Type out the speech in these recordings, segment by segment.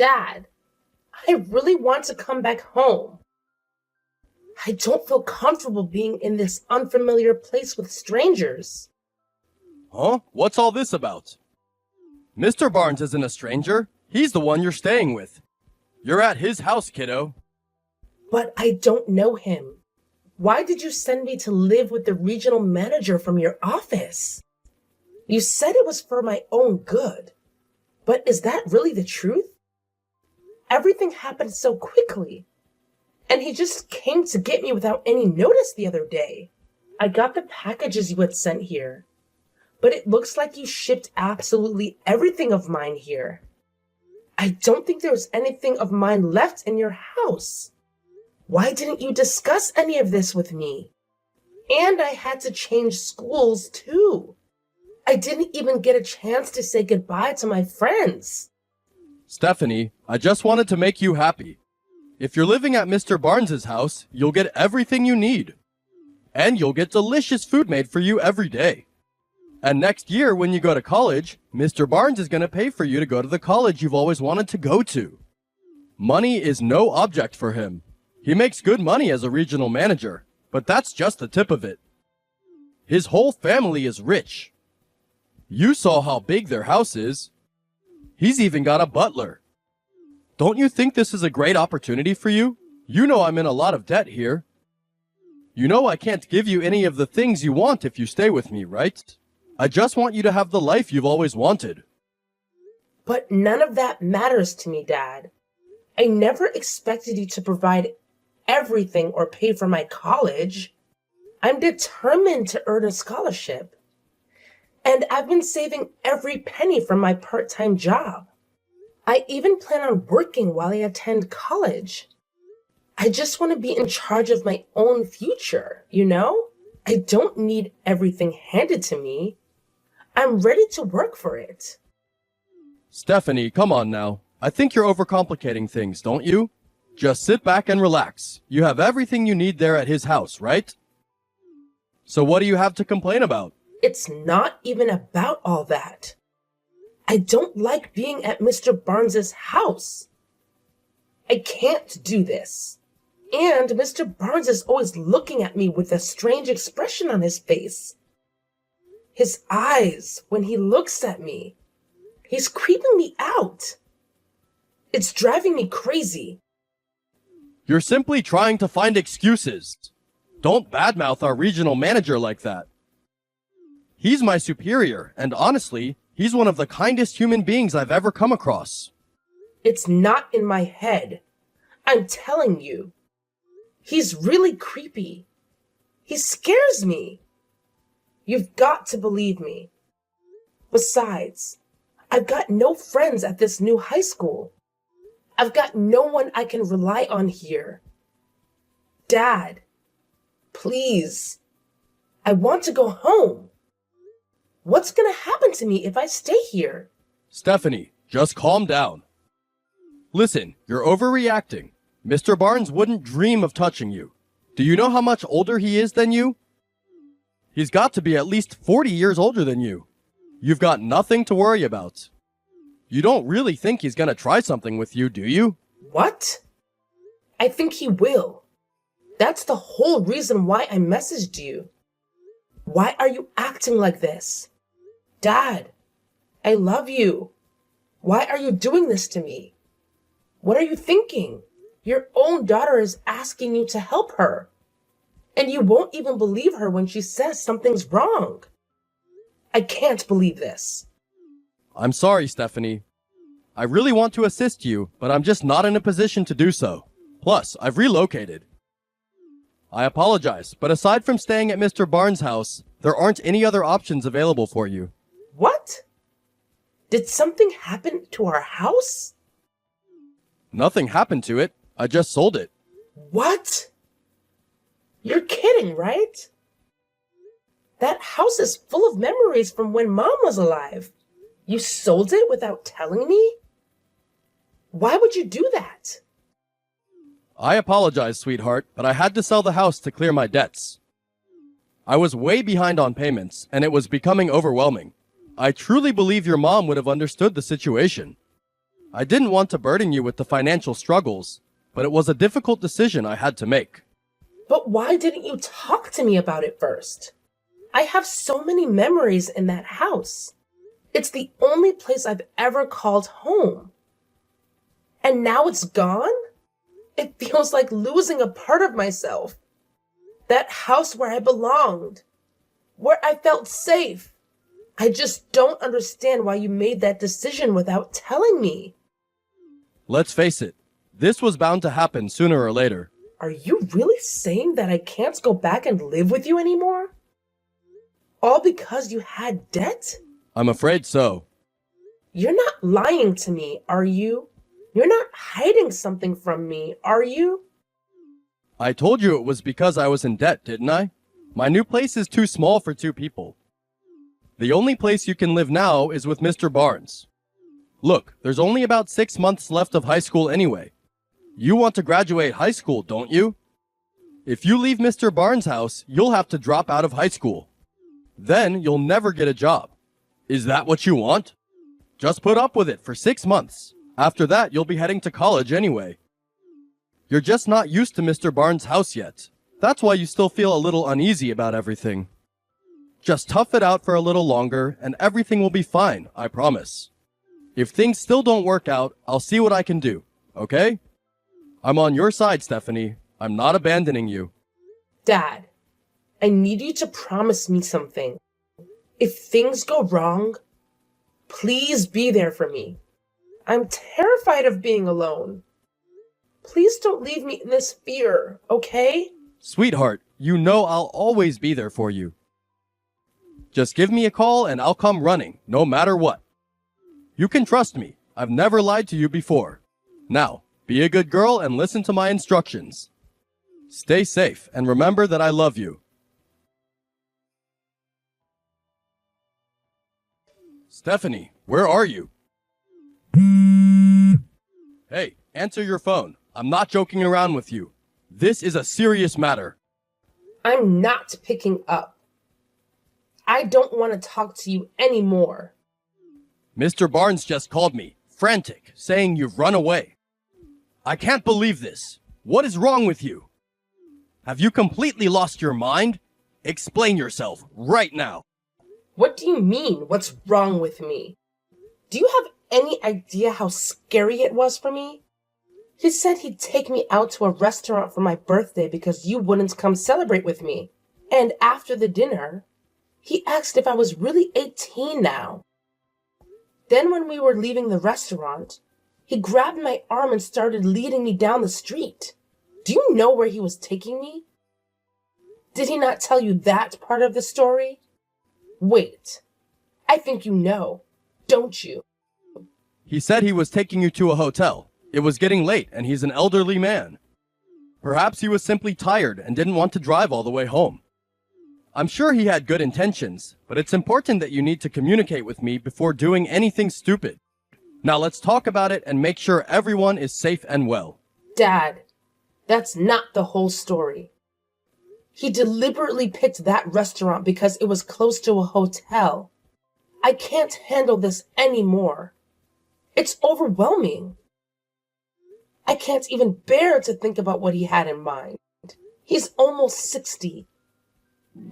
Dad, I really want to come back home. I don't feel comfortable being in this unfamiliar place with strangers. Huh? What's all this about? Mr. Barnes isn't a stranger. He's the one you're staying with. You're at his house, kiddo. But I don't know him. Why did you send me to live with the regional manager from your office? You said it was for my own good. But is that really the truth? Everything happened so quickly. And he just came to get me without any notice the other day. I got the packages you had sent here. But it looks like you shipped absolutely everything of mine here. I don't think there was anything of mine left in your house. Why didn't you discuss any of this with me? And I had to change schools too. I didn't even get a chance to say goodbye to my friends. Stephanie, I just wanted to make you happy. If you're living at Mr. Barnes's house, you'll get everything you need. And you'll get delicious food made for you every day. And next year, when you go to college, Mr. Barnes is going to pay for you to go to the college you've always wanted to go to. Money is no object for him. He makes good money as a regional manager, but that's just the tip of it. His whole family is rich. You saw how big their house is. He's even got a butler. Don't you think this is a great opportunity for you? You know I'm in a lot of debt here. You know I can't give you any of the things you want if you stay with me, right? I just want you to have the life you've always wanted. But none of that matters to me, Dad. I never expected you to provide everything or pay for my college. I'm determined to earn a scholarship. And I've been saving every penny from my part-time job. I even plan on working while I attend college. I just want to be in charge of my own future, you know? I don't need everything handed to me. I'm ready to work for it. Stephanie, come on now. I think you're overcomplicating things, don't you? Just sit back and relax. You have everything you need there at his house, right? So what do you have to complain about? It's not even about all that. I don't like being at Mr. Barnes's house. I can't do this. And Mr. Barnes is always looking at me with a strange expression on his face. His eyes, when he looks at me, he's creeping me out. It's driving me crazy. You're simply trying to find excuses. Don't badmouth our regional manager like that. He's my superior, and honestly, he's one of the kindest human beings I've ever come across. It's not in my head. I'm telling you. He's really creepy. He scares me. You've got to believe me. Besides, I've got no friends at this new high school. I've got no one I can rely on here. Dad, please. I want to go home. What's gonna happen to me if I stay here? Stephanie, just calm down. Listen, you're overreacting. Mr. Barnes wouldn't dream of touching you. Do you know how much older he is than you? He's got to be at least 40 years older than you. You've got nothing to worry about. You don't really think he's gonna try something with you, do you? What? I think he will. That's the whole reason why I messaged you. Why are you acting like this? Dad, I love you. Why are you doing this to me? What are you thinking? Your own daughter is asking you to help her. And you won't even believe her when she says something's wrong. I can't believe this. I'm sorry, Stephanie. I really want to assist you, but I'm just not in a position to do so. Plus, I've relocated. I apologize, but aside from staying at Mr. Barnes' house, there aren't any other options available for you. What? Did something happen to our house? Nothing happened to it. I just sold it. What? You're kidding, right? That house is full of memories from when Mom was alive. You sold it without telling me? Why would you do that? I apologize, sweetheart, but I had to sell the house to clear my debts. I was way behind on payments, and it was becoming overwhelming. I truly believe your mom would have understood the situation. I didn't want to burden you with the financial struggles, but it was a difficult decision I had to make. But why didn't you talk to me about it first? I have so many memories in that house. It's the only place I've ever called home. And now it's gone? It feels like losing a part of myself. That house where I belonged, where I felt safe. I just don't understand why you made that decision without telling me. Let's face it, this was bound to happen sooner or later. Are you really saying that I can't go back and live with you anymore? All because you had debt? I'm afraid so. You're not lying to me, are you? You're not hiding something from me, are you? I told you it was because I was in debt, didn't I? My new place is too small for two people. The only place you can live now is with Mr. Barnes. Look, there's only about 6 months left of high school anyway. You want to graduate high school, don't you? If you leave Mr. Barnes' house, you'll have to drop out of high school. Then you'll never get a job. Is that what you want? Just put up with it for 6 months. After that, you'll be heading to college anyway. You're just not used to Mr. Barnes' house yet. That's why you still feel a little uneasy about everything. Just tough it out for a little longer, and everything will be fine, I promise. If things still don't work out, I'll see what I can do, okay? I'm on your side, Stephanie. I'm not abandoning you. Dad, I need you to promise me something. If things go wrong, please be there for me. I'm terrified of being alone. Please don't leave me in this fear, okay? Sweetheart, you know I'll always be there for you. Just give me a call and I'll come running, no matter what. You can trust me. I've never lied to you before. Now, be a good girl and listen to my instructions. Stay safe and remember that I love you. Stephanie, where are you? Hey, answer your phone. I'm not joking around with you. This is a serious matter. I'm not picking up. I don't want to talk to you anymore. Mr. Barnes just called me, frantic, saying you've run away. I can't believe this. What is wrong with you? Have you completely lost your mind? Explain yourself right now. What do you mean, what's wrong with me? Do you have any idea how scary it was for me? He said he'd take me out to a restaurant for my birthday because you wouldn't come celebrate with me. And after the dinner, he asked if I was really 18 now. Then when we were leaving the restaurant, he grabbed my arm and started leading me down the street. Do you know where he was taking me? Did he not tell you that part of the story? Wait, I think you know, don't you? He said he was taking you to a hotel. It was getting late and he's an elderly man. Perhaps he was simply tired and didn't want to drive all the way home. I'm sure he had good intentions, but it's important that you need to communicate with me before doing anything stupid. Now let's talk about it and make sure everyone is safe and well. Dad, that's not the whole story. He deliberately picked that restaurant because it was close to a hotel. I can't handle this anymore. It's overwhelming. I can't even bear to think about what he had in mind. He's almost 60,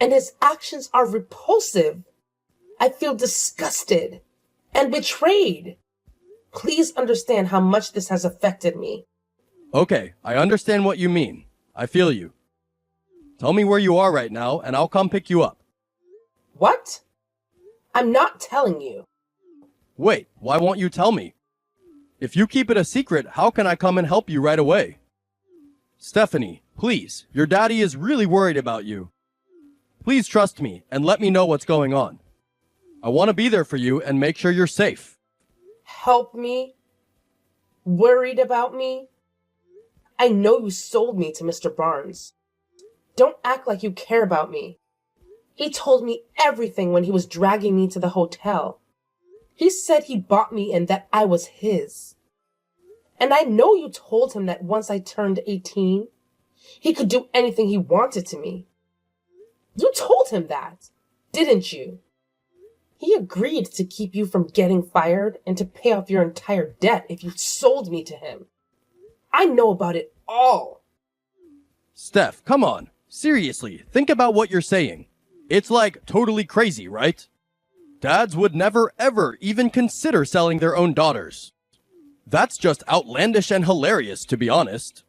and his actions are repulsive. I feel disgusted and betrayed. Please understand how much this has affected me. Okay, I understand what you mean. I feel you. Tell me where you are right now and I'll come pick you up. What? I'm not telling you. Wait, why won't you tell me? If you keep it a secret, how can I come and help you right away? Stephanie, please, your daddy is really worried about you. Please trust me and let me know what's going on. I want to be there for you and make sure you're safe. Help me? Worried about me? I know you sold me to Mr. Barnes. Don't act like you care about me. He told me everything when he was dragging me to the hotel. He said he bought me and that I was his. And I know you told him that once I turned 18, he could do anything he wanted to me. You told him that, didn't you? He agreed to keep you from getting fired and to pay off your entire debt if you sold me to him. I know about it all. Steph, come on. Seriously, think about what you're saying. It's like totally crazy, right? Dads would never ever even consider selling their own daughters. That's just outlandish and hilarious, to be honest.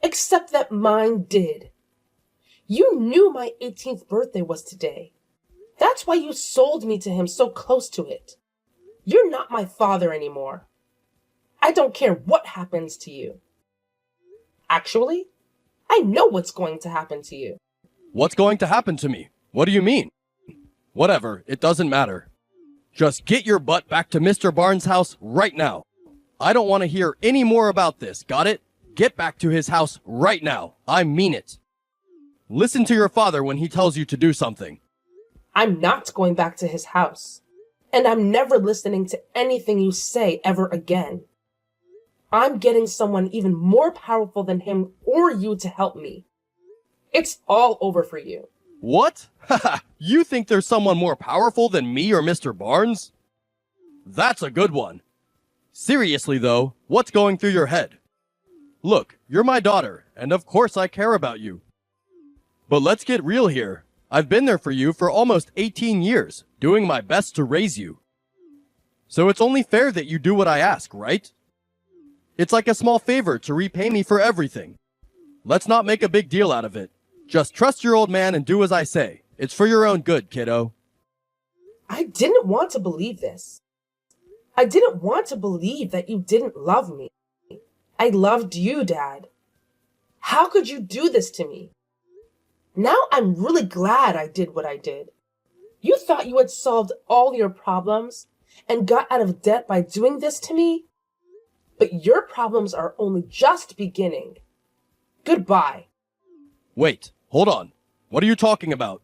Except that mine did. You knew my 18th birthday was today. That's why you sold me to him so close to it. You're not my father anymore. I don't care what happens to you. Actually, I know what's going to happen to you. What's going to happen to me? What do you mean? Whatever, it doesn't matter. Just get your butt back to Mr. Barnes' house right now. I don't want to hear any more about this, got it? Get back to his house right now. I mean it. Listen to your father when he tells you to do something. I'm not going back to his house. And I'm never listening to anything you say ever again. I'm getting someone even more powerful than him or you to help me. It's all over for you. What? Haha, you think there's someone more powerful than me or Mr. Barnes? That's a good one. Seriously though, what's going through your head? Look, you're my daughter, and of course I care about you. But let's get real here. I've been there for you for almost 18 years, doing my best to raise you. So it's only fair that you do what I ask, right? It's like a small favor to repay me for everything. Let's not make a big deal out of it. Just trust your old man and do as I say. It's for your own good, kiddo. I didn't want to believe this. I didn't want to believe that you didn't love me. I loved you, Dad. How could you do this to me? Now I'm really glad I did what I did. You thought you had solved all your problems and got out of debt by doing this to me? But your problems are only just beginning. Goodbye. Wait, hold on. What are you talking about?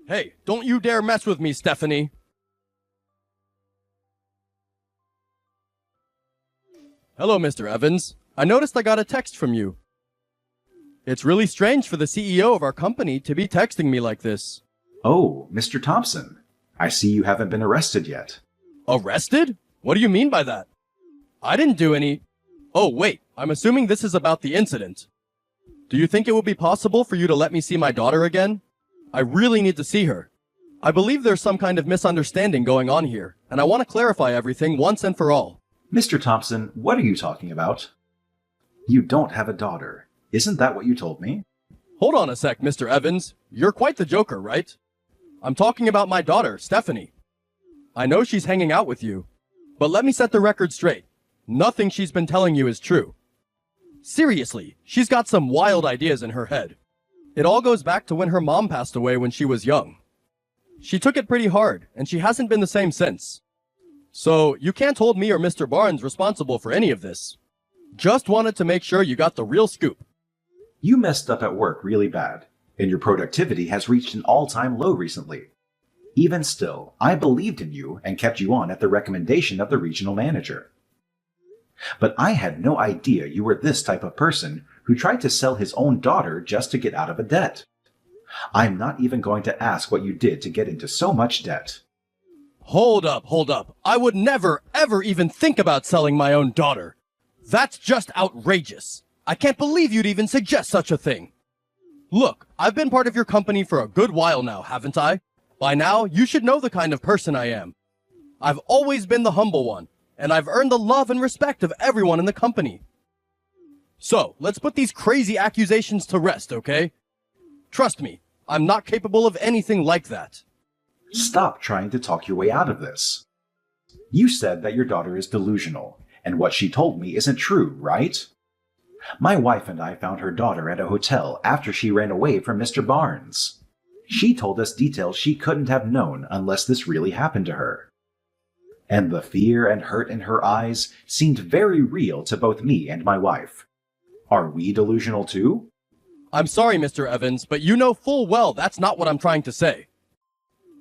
Hey, don't you dare mess with me, Stephanie. Hello, Mr. Evans. I noticed I got a text from you. It's really strange for the CEO of our company to be texting me like this. Oh, Mr. Thompson. I see you haven't been arrested yet. Arrested? What do you mean by that? I didn't do any... Oh, wait. I'm assuming this is about the incident. Do you think it would be possible for you to let me see my daughter again? I really need to see her. I believe there's some kind of misunderstanding going on here, and I want to clarify everything once and for all. Mr. Thompson, what are you talking about? You don't have a daughter. Isn't that what you told me? Hold on a sec, Mr. Evans. You're quite the joker, right? I'm talking about my daughter, Stephanie. I know she's hanging out with you, but let me set the record straight. Nothing she's been telling you is true. Seriously, she's got some wild ideas in her head. It all goes back to when her mom passed away when she was young. She took it pretty hard, and she hasn't been the same since. So, you can't hold me or Mr. Barnes responsible for any of this. Just wanted to make sure you got the real scoop. You messed up at work really bad, and your productivity has reached an all-time low recently. Even still, I believed in you and kept you on at the recommendation of the regional manager. But I had no idea you were this type of person who tried to sell his own daughter just to get out of a debt. I'm not even going to ask what you did to get into so much debt. Hold up. I would never, ever even think about selling my own daughter. That's just outrageous. I can't believe you'd even suggest such a thing. Look, I've been part of your company for a good while now, haven't I? By now, you should know the kind of person I am. I've always been the humble one, and I've earned the love and respect of everyone in the company. So, let's put these crazy accusations to rest, okay? Trust me, I'm not capable of anything like that. Stop trying to talk your way out of this. You said that your daughter is delusional, and what she told me isn't true, right? My wife and I found her daughter at a hotel after she ran away from Mr. Barnes. She told us details she couldn't have known unless this really happened to her. And the fear and hurt in her eyes seemed very real to both me and my wife. Are we delusional too? I'm sorry, Mr. Evans, but you know full well that's not what I'm trying to say.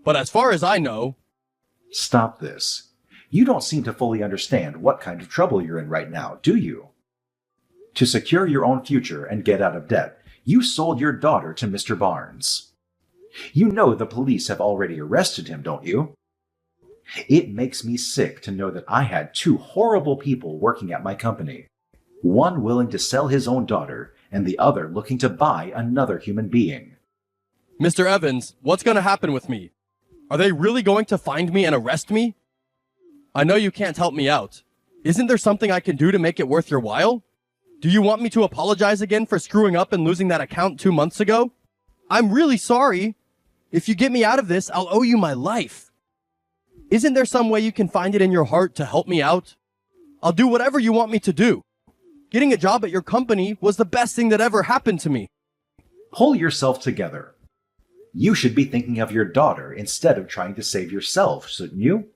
But as far as I know... Stop this. You don't seem to fully understand what kind of trouble you're in right now, do you? To secure your own future and get out of debt, you sold your daughter to Mr. Barnes. You know the police have already arrested him, don't you? It makes me sick to know that I had two horrible people working at my company. One willing to sell his own daughter, and the other looking to buy another human being. Mr. Evans, what's going to happen with me? Are they really going to find me and arrest me? I know you can't help me out. Isn't there something I can do to make it worth your while? Do you want me to apologize again for screwing up and losing that account 2 months ago? I'm really sorry. If you get me out of this, I'll owe you my life. Isn't there some way you can find it in your heart to help me out? I'll do whatever you want me to do. Getting a job at your company was the best thing that ever happened to me. Pull yourself together. You should be thinking of your daughter instead of trying to save yourself, shouldn't you?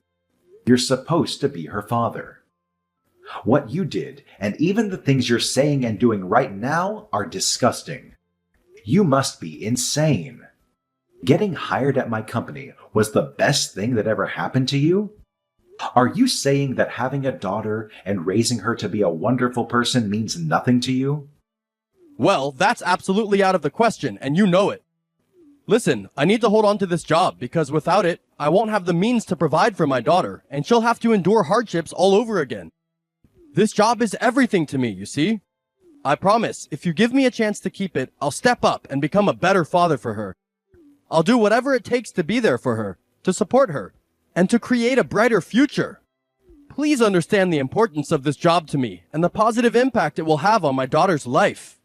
You're supposed to be her father. What you did, and even the things you're saying and doing right now, are disgusting. You must be insane. Getting hired at my company was the best thing that ever happened to you? Are you saying that having a daughter and raising her to be a wonderful person means nothing to you? Well, that's absolutely out of the question, and you know it. Listen, I need to hold on to this job because without it, I won't have the means to provide for my daughter, and she'll have to endure hardships all over again. This job is everything to me, you see? I promise, if you give me a chance to keep it, I'll step up and become a better father for her. I'll do whatever it takes to be there for her, to support her, and to create a brighter future. Please understand the importance of this job to me and the positive impact it will have on my daughter's life.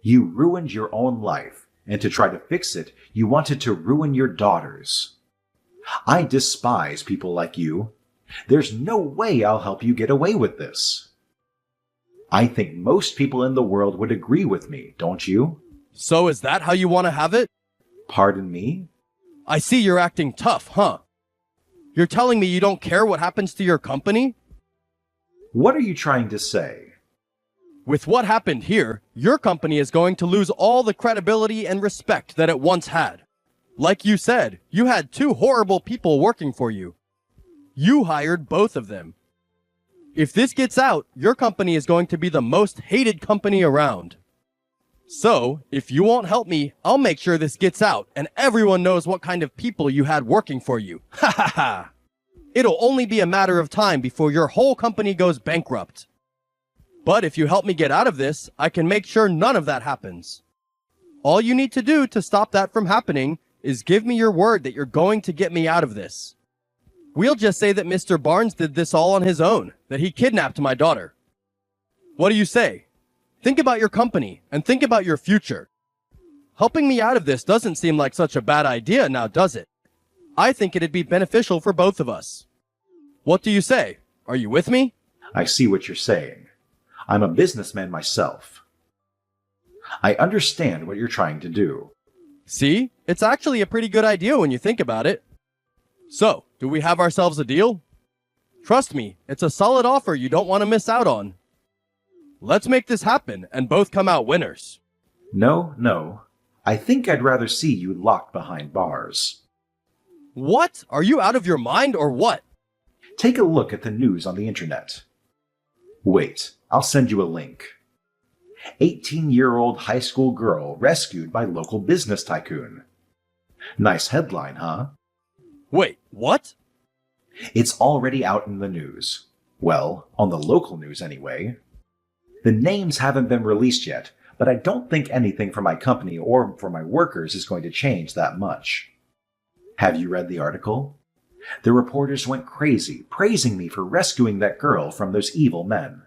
You ruined your own life, and to try to fix it, you wanted to ruin your daughter's. I despise people like you. There's no way I'll help you get away with this. I think most people in the world would agree with me, don't you? So is that how you want to have it? Pardon me? I see you're acting tough, huh? You're telling me you don't care what happens to your company? What are you trying to say? With what happened here, your company is going to lose all the credibility and respect that it once had. Like you said, you had two horrible people working for you. You hired both of them. If this gets out, your company is going to be the most hated company around. So, if you won't help me, I'll make sure this gets out and everyone knows what kind of people you had working for you. Ha ha ha! It'll only be a matter of time before your whole company goes bankrupt. But if you help me get out of this, I can make sure none of that happens. All you need to do to stop that from happening is give me your word that you're going to get me out of this. We'll just say that Mr. Barnes did this all on his own, that he kidnapped my daughter. What do you say? Think about your company, and think about your future. Helping me out of this doesn't seem like such a bad idea now, does it? I think it'd be beneficial for both of us. What do you say? Are you with me? I see what you're saying. I'm a businessman myself. I understand what you're trying to do. See? It's actually a pretty good idea when you think about it. So, do we have ourselves a deal? Trust me, it's a solid offer you don't want to miss out on. Let's make this happen and both come out winners. No. I think I'd rather see you locked behind bars. What? Are you out of your mind or what? Take a look at the news on the internet. Wait, I'll send you a link. 18-year-old high school girl rescued by local business tycoon. Nice headline, huh? Wait, what? It's already out in the news. Well, on the local news anyway. The names haven't been released yet, but I don't think anything for my company or for my workers is going to change that much. Have you read the article? The reporters went crazy, praising me for rescuing that girl from those evil men.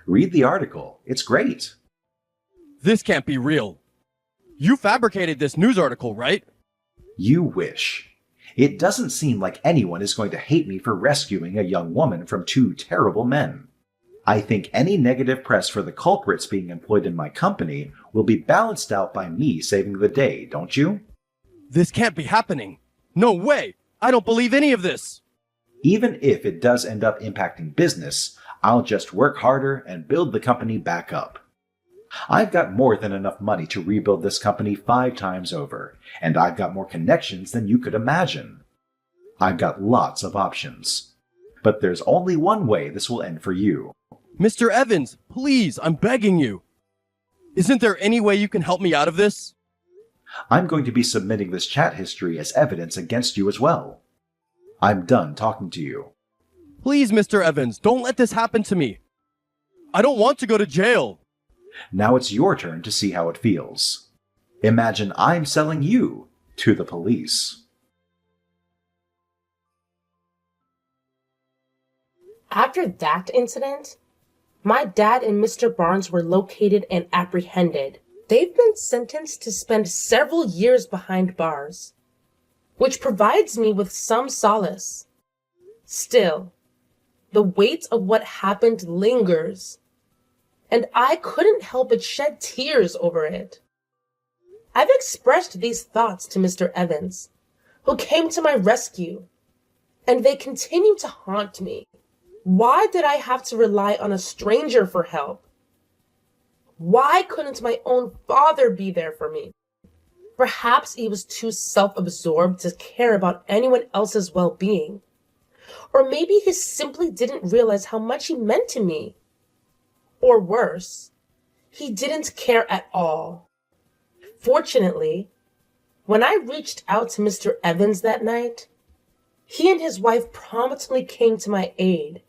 Read the article. It's great. This can't be real. You fabricated this news article, right? You wish. It doesn't seem like anyone is going to hate me for rescuing a young woman from two terrible men. I think any negative press for the culprits being employed in my company will be balanced out by me saving the day, don't you? This can't be happening. No way! I don't believe any of this! Even if it does end up impacting business, I'll just work harder and build the company back up. I've got more than enough money to rebuild this company 5 times over, and I've got more connections than you could imagine. I've got lots of options. But there's only one way this will end for you. Mr. Evans, please, I'm begging you. Isn't there any way you can help me out of this? I'm going to be submitting this chat history as evidence against you as well. I'm done talking to you. Please, Mr. Evans, don't let this happen to me. I don't want to go to jail. Now it's your turn to see how it feels. Imagine I'm selling you to the police. After that incident, my dad and Mr. Barnes were located and apprehended. They've been sentenced to spend several years behind bars, which provides me with some solace. Still, the weight of what happened lingers, and I couldn't help but shed tears over it. I've expressed these thoughts to Mr. Evans, who came to my rescue, and they continue to haunt me. Why did I have to rely on a stranger for help? Why couldn't my own father be there for me? Perhaps he was too self-absorbed to care about anyone else's well-being. Or maybe he simply didn't realize how much he meant to me. Or worse, he didn't care at all. Fortunately, when I reached out to Mr. Evans that night, he and his wife promptly came to my aid,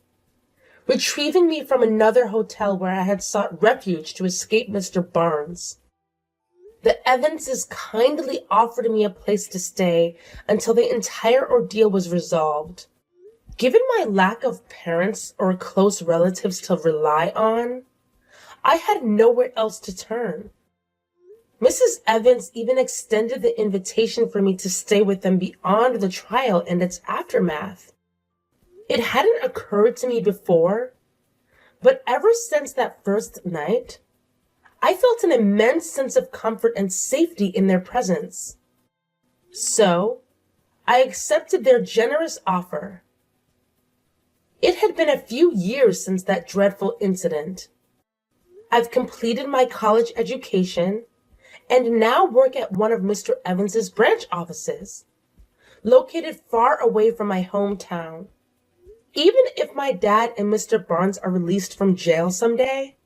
retrieving me from another hotel where I had sought refuge to escape Mr. Barnes. The Evanses kindly offered me a place to stay until the entire ordeal was resolved. Given my lack of parents or close relatives to rely on, I had nowhere else to turn. Mrs. Evans even extended the invitation for me to stay with them beyond the trial and its aftermath. It hadn't occurred to me before, but ever since that first night, I felt an immense sense of comfort and safety in their presence. So, I accepted their generous offer. It had been a few years since that dreadful incident. I've completed my college education and now work at one of Mr. Evans's branch offices, located far away from my hometown. Even if my dad and Mr. Barnes are released from jail someday,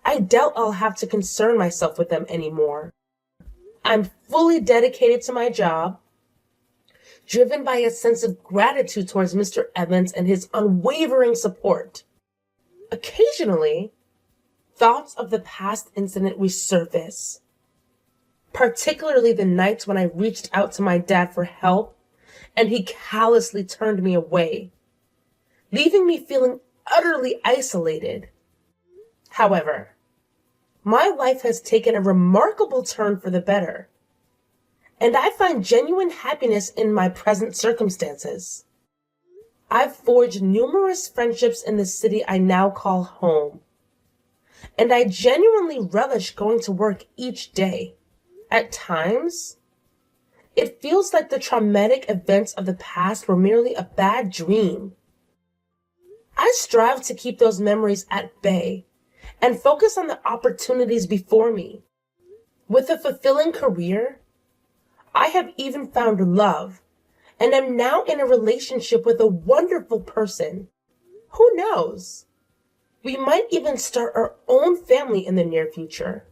I doubt I'll have to concern myself with them anymore. I'm fully dedicated to my job, driven by a sense of gratitude towards Mr. Evans and his unwavering support. Occasionally, thoughts of the past incident resurface, particularly the nights when I reached out to my dad for help and he callously turned me away, leaving me feeling utterly isolated. However, my life has taken a remarkable turn for the better, and I find genuine happiness in my present circumstances. I've forged numerous friendships in the city I now call home, and I genuinely relish going to work each day. At times, it feels like the traumatic events of the past were merely a bad dream. I strive to keep those memories at bay and focus on the opportunities before me. With a fulfilling career, I have even found love and am now in a relationship with a wonderful person. Who knows? We might even start our own family in the near future.